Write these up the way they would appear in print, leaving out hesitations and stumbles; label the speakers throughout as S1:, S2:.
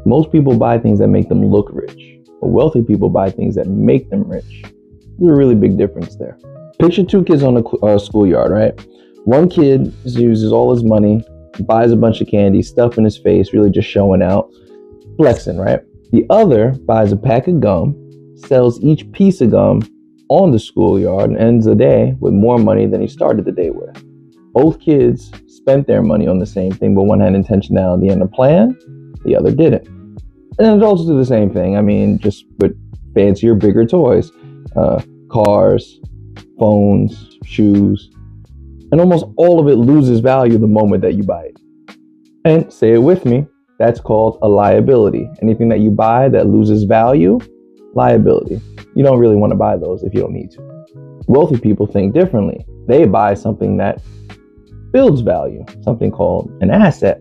S1: Most people buy things that make them look rich, but wealthy people buy things that make them rich. There's a really big difference there. Picture two kids on a schoolyard, right? One kid uses all his money, buys a bunch of candy, stuff in his face, really just showing out, flexing, right? The other buys a pack of gum, sells each piece of gum on the schoolyard, and ends the day with more money than he started the day with. Both kids spent their money on the same thing, but one had intentionality and a plan, the other didn't. And adults do the same thing. I mean, just with fancier, bigger toys, cars, phones, shoes, and almost all of it loses value the moment that you buy it. And say it with me, that's called a liability. Anything that you buy that loses value, liability. You don't really want to buy those if you don't need to. Wealthy people think differently. They buy something that builds value, something called an asset.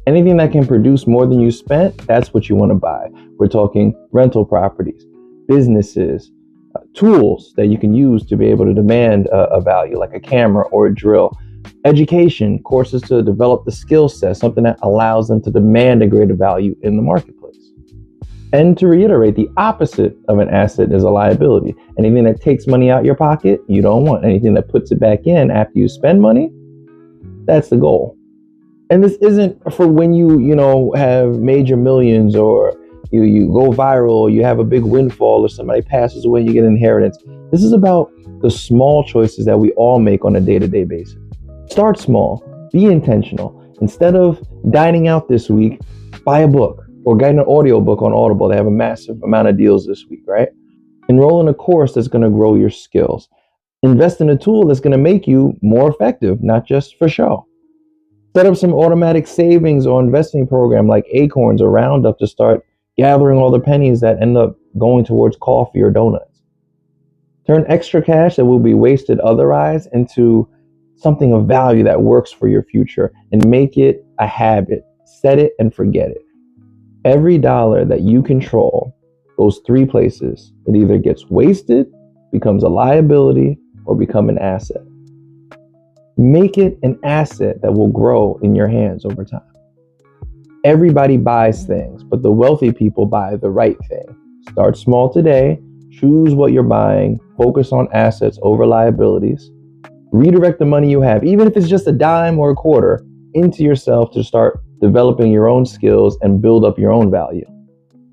S1: Anything that can produce more than you spent, that's what you want to buy. We're talking rental properties, businesses, tools that you can use to be able to demand a value, like a camera or a drill. Education, courses to develop the skill set, something that allows them to demand a greater value in the marketplace. And to reiterate, the opposite of an asset is a liability. Anything that takes money out your pocket, you don't want. Anything that puts it back in after you spend money, that's the goal. And this isn't for when you have major millions, or you go viral, you have a big windfall, or somebody passes away, you get an inheritance. This is about the small choices that we all make on a day-to-day basis. Start small, be intentional. Instead of dining out this week, buy a book or get an audio book on Audible. They have a massive amount of deals this week, right? Enroll in a course that's going to grow your skills. Invest in a tool that's going to make you more effective, not just for show. Set up some automatic savings or investing program like Acorns or Roundup to start gathering all the pennies that end up going towards coffee or donuts. Turn extra cash that will be wasted otherwise into something of value that works for your future, and make it a habit. Set it and forget it. Every dollar that you control goes three places. It either gets wasted, becomes a liability, or become an asset. Make it an asset that will grow in your hands over time. Everybody buys things, but the wealthy people buy the right thing. Start small today. Choose what you're buying. Focus on assets over liabilities. Redirect the money you have, even if it's just a dime or a quarter, into yourself to start developing your own skills and build up your own value.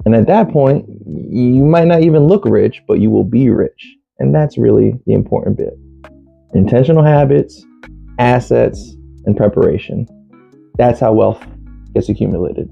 S1: And at that point, you might not even look rich, but you will be rich. And that's really the important bit. Intentional habits, assets, and preparation. That's how wealth gets accumulated.